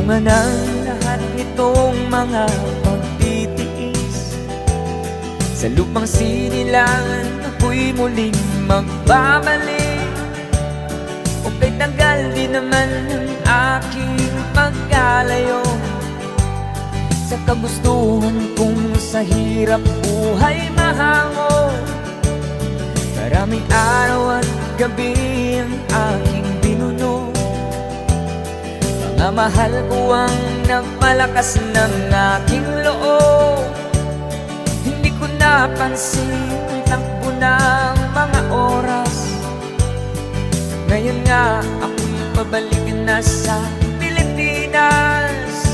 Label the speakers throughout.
Speaker 1: Bunga ng lahat nitong mga pagtitiis, sa lupang sinilangan ako'y muling magbabalik. O kay tagal din naman ang aking pagkalayo sa kagustuhan kong sa hirap buhay mahango. Maraming araw at gabi ang aking binuno, mga mahal ko ang nagpalakas ng aking loob. Hindi ko napansin ang takbo ng mga oras. Ngayon nga ako'y pabalik na sa Pilipinas.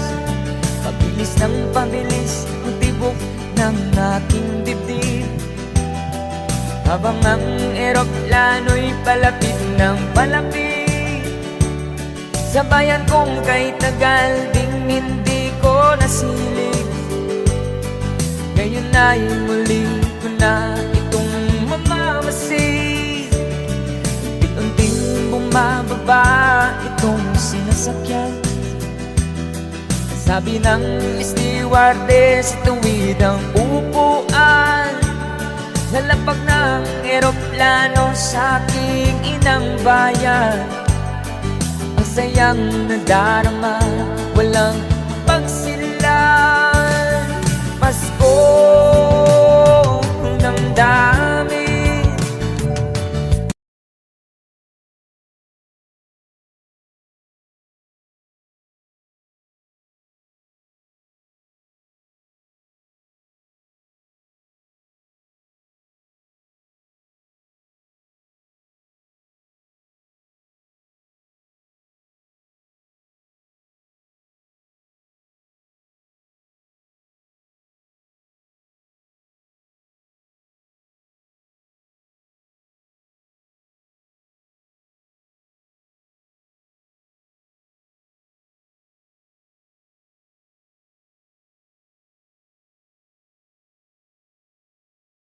Speaker 1: Pabilis ng pabilis ang tibok ng aking dibdib, habang ang eroplano'y palapit ng palapit sa bayan kong kay tagal ding hindi ko nasilip. Ngayon ay muli ko na itong mamamasid. Unti-unting bumababa itong sinasakyan. Sabi ng stewardess, tuwid ang upuan. Lalapag ng eroplano sa aking inang bayan. Ang sayang nadarama, walang pagsisimula.